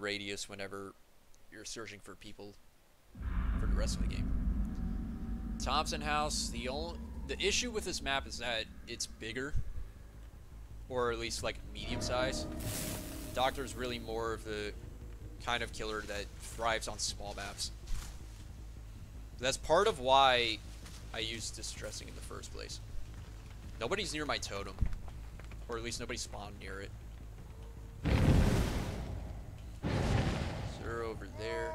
radius whenever you're searching for people for the rest of the game. Thompson House, the issue with this map is that it's bigger, or at least like medium size. Doctor's really more of the kind of killer that thrives on small maps. That's part of why I used distressing in the first place. Nobody's near my totem, or at least nobody spawned near it. Zero over there.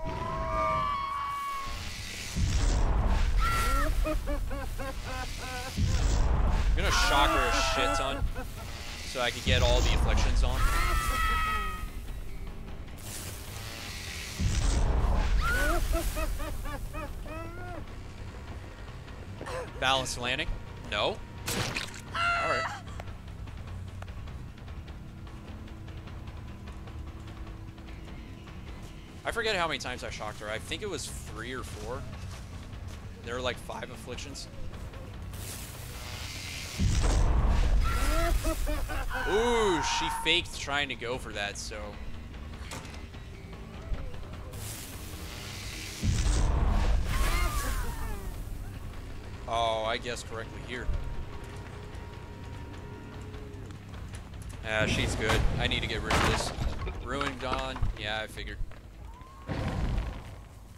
I'm gonna shock her a shit ton so I can get all the afflictions on. Balanced landing? No. Alright. I forget how many times I shocked her. I think it was 3 or 4. There were like 5 afflictions. Ooh, she faked trying to go for that, so... Oh, I guessed correctly here. She's good. I need to get rid of this. Ruin gone. Yeah, I figured.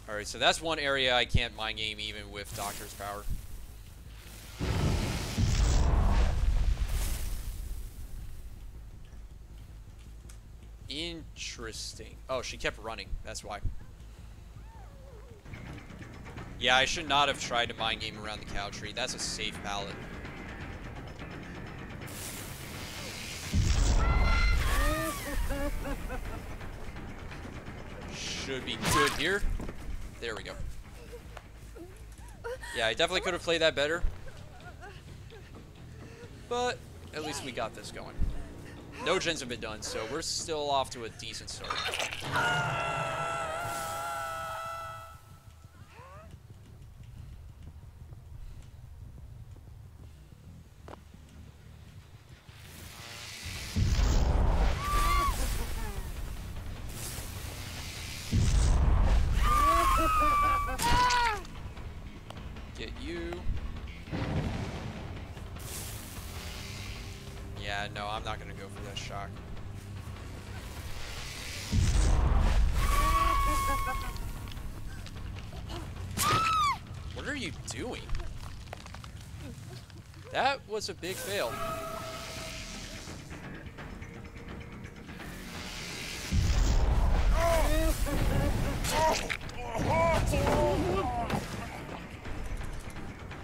Alright, so that's one area I can't mind game even with Doctor's power. Interesting. Oh, she kept running. That's why. Yeah, I should not have tried to mind game around the cow tree. That's a safe pallet. Should be good here. There we go. Yeah, I definitely could have played that better. But at least we got this going. No gens have been done, so we're still off to a decent start. Get you. Yeah, no, I'm not gonna go for that shock. What are you doing? That was a big fail.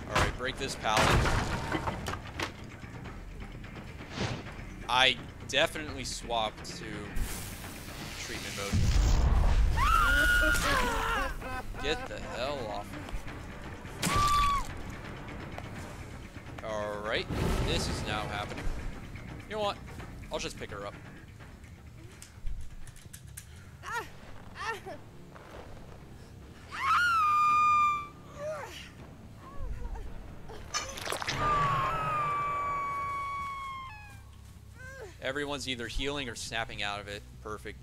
Alright, break this pallet. I definitely swapped to treatment mode. Get the hell off. Alright, this is now happening. You know what? I'll just pick her up. Everyone's either healing or snapping out of it. Perfect.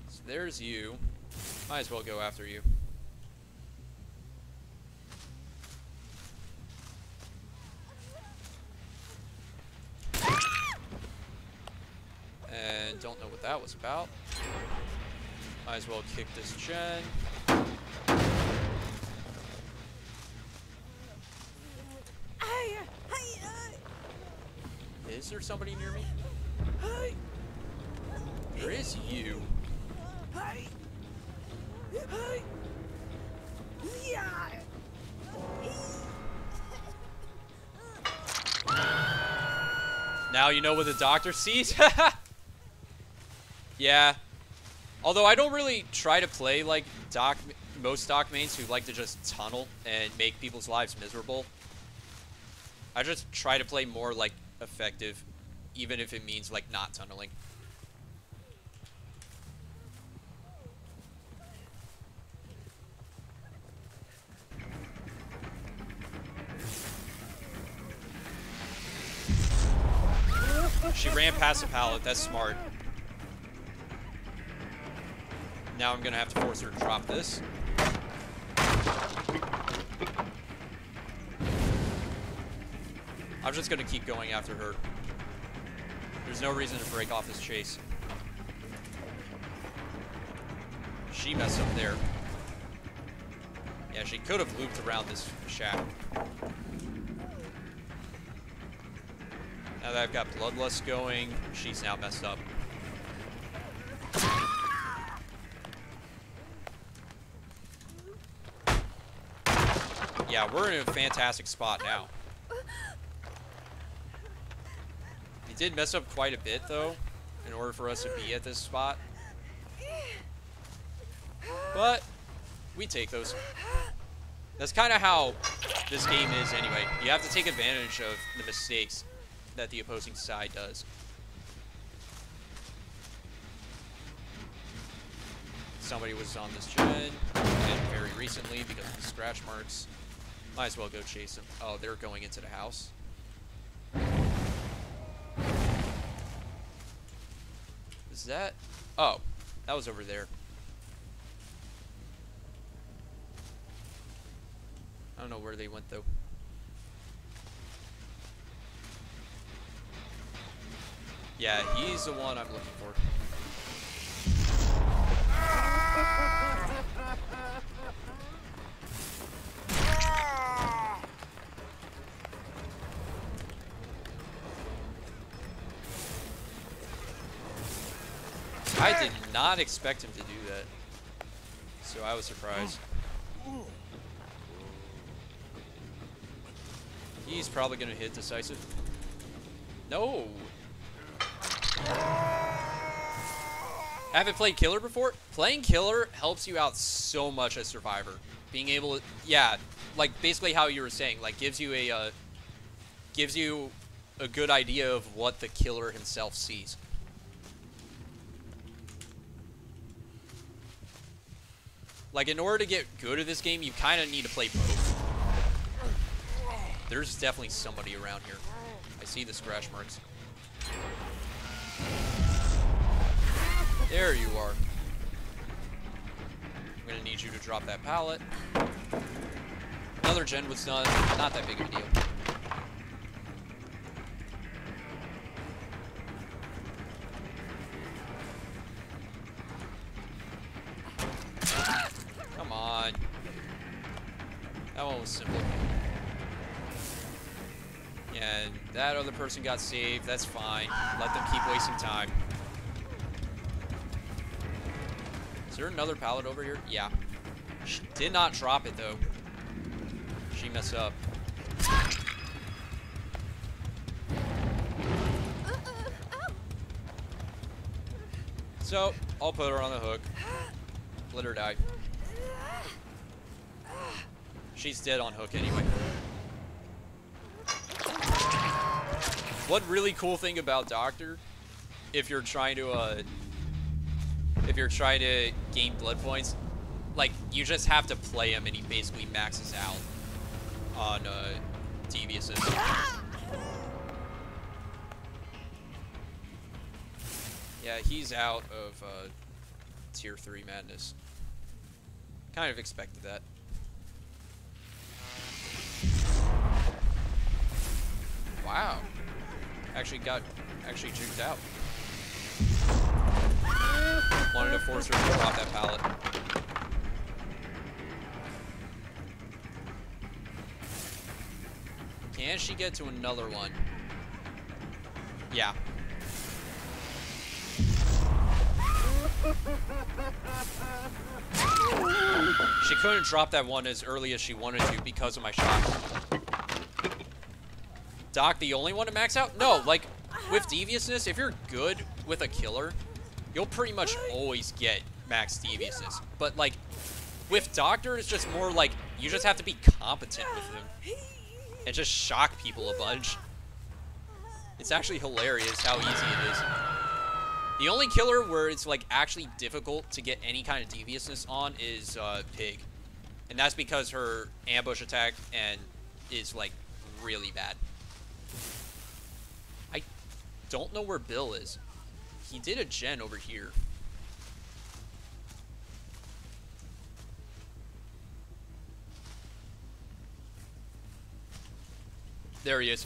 So there's you. Might as well go after you. And don't know what that was about. Might as well kick this gen. Is there somebody near me? There is you. Now you know what the doctor sees? Yeah. Although I don't really try to play like most doc mains who like to just tunnel and make people's lives miserable. I just try to play more like effective, even if it means like not tunneling. She ran past the pallet. That's smart. Now I'm gonna have to force her to drop this. I'm just gonna keep going after her. There's no reason to break off this chase. She messed up there. Yeah, she could have looped around this shack. Now that I've got Bloodlust going, she's now messed up. Yeah, we're in a fantastic spot now. He did mess up quite a bit, though, in order for us to be at this spot. But we take those. That's kind of how this game is anyway. You have to take advantage of the mistakes that the opposing side does. Somebody was on this gen, and very recently because of the scratch marks. Might as well go chase them. Oh, they're going into the house. Is that? Oh, that was over there. I don't know where they went though. Yeah, he's the one I'm looking for. I did not expect him to do that, so I was surprised. He's probably gonna hit decisive. No! Haven't played Killer before? Playing Killer helps you out so much as Survivor. Being able to, yeah, like basically how you were saying, like gives you a good idea of what the killer himself sees. Like in order to get good at this game, you kind of need to play both. There's definitely somebody around here. I see the scratch marks. There you are. I'm gonna need you to drop that pallet. Another gen was done. Not that big of a deal. Come on. That one was simple. And that other person got saved. That's fine. Let them keep wasting time. Is there another pallet over here? Yeah. She did not drop it, though. She messed up. So, I'll put her on the hook. Let her die. She's dead on hook anyway. One really cool thing about Doctor, if you're trying to gain blood points, like you just have to play him and he basically maxes out on deviousness. Yeah, he's out of tier 3 madness. Kind of expected that. Wow. Actually juked out. Wanted to force her to drop that pallet. Can she get to another one? Yeah. She couldn't drop that one as early as she wanted to because of my shot. Doc, the only one to max out? No, like, with deviousness, if you're good with a killer, you'll pretty much always get max deviousness. But, like, with Doctor, it's just more like, you just have to be competent with him. And just shock people a bunch. It's actually hilarious how easy it is. The only killer where it's, like, actually difficult to get any kind of deviousness on is, Pig. And that's because her ambush attack is, like, really bad. I don't know where Bill is. He did a gen over here. There he is.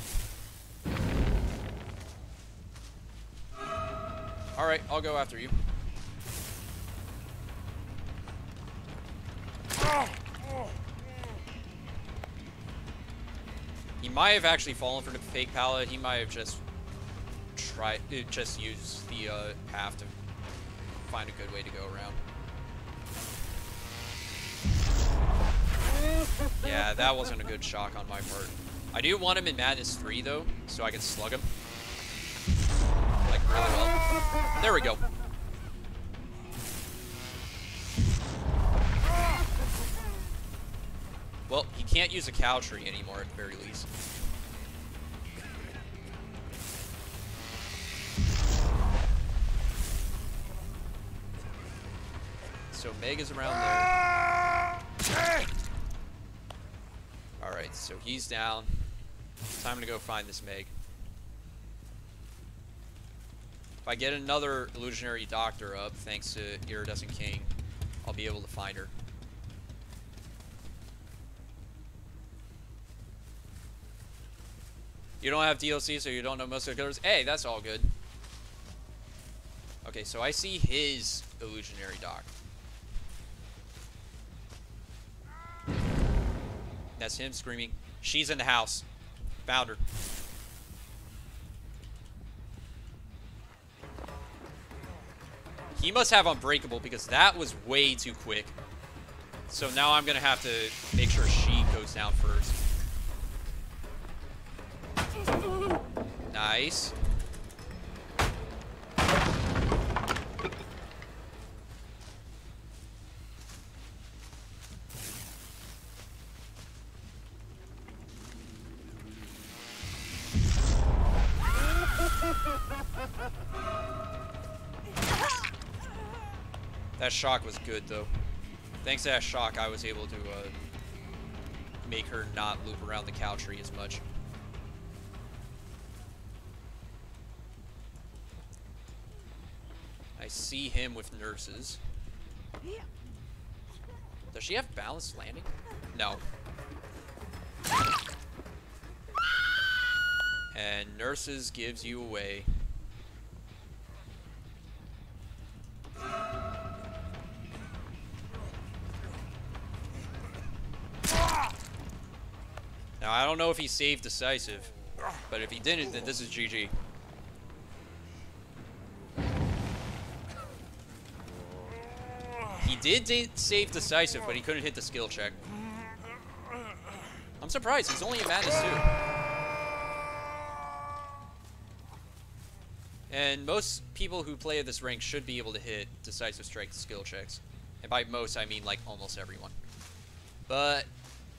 Alright, I'll go after you. He might have actually fallen for the fake pallet. He might have just used the path to find a good way to go around. Yeah, that wasn't a good shock on my part. I do want him in Madness 3 though, so I can slug him. Like really well. There we go. Well, he can't use a cow tree anymore at the very least. So Meg is around there. Alright, so he's down. Time to go find this Meg. If I get another illusionary doctor up, thanks to Iridescent King, I'll be able to find her. You don't have DLC, so you don't know most of the killers. Hey, that's all good. Okay, so I see his illusionary doc. That's him screaming. She's in the house. Found her. He must have Unbreakable because that was way too quick. So now I'm going to have to make sure she goes down first. Nice. That shock was good, though. Thanks to that shock, I was able to make her not loop around the cow tree as much. I see him with nurses. Does she have balanced landing? No. And nurses gives you away. Now, I don't know if he saved decisive, but if he didn't, then this is GG. He did save decisive, but he couldn't hit the skill check. I'm surprised. He's only in Madness 2. And most people who play at this rank should be able to hit decisive strike skill checks. And by most, I mean like almost everyone. But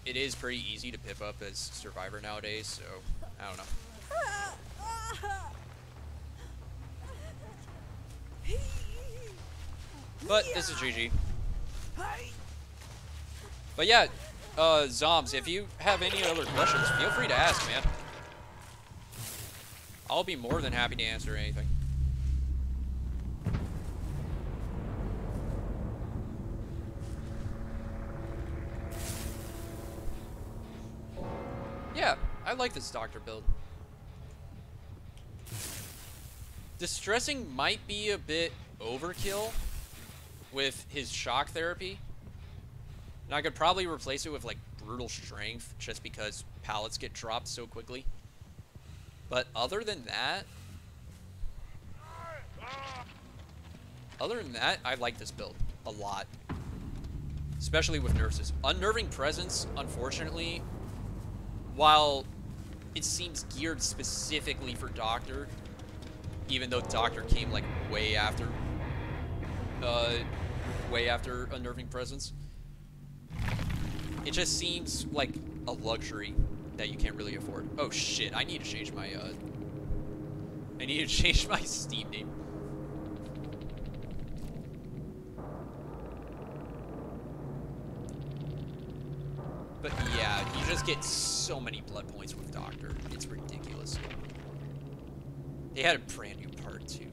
it is pretty easy to pip up as Survivor nowadays, so I don't know. But this is GG. But yeah, Zombs, if you have any other questions, feel free to ask, man. I'll be more than happy to answer anything. Yeah, I like this doctor build. Distressing might be a bit overkill with his shock therapy. And I could probably replace it with like brutal strength just because pallets get dropped so quickly. But other than that, I like this build a lot. Especially with nurses. Unnerving Presence, unfortunately, while it seems geared specifically for Doctor, even though Doctor came like way after Unnerving Presence, it just seems like a luxury that you can't really afford. Oh shit, I need to change my Steam name. But yeah, you just get so many blood points with Doctor. It's ridiculous. They had a brand new part too.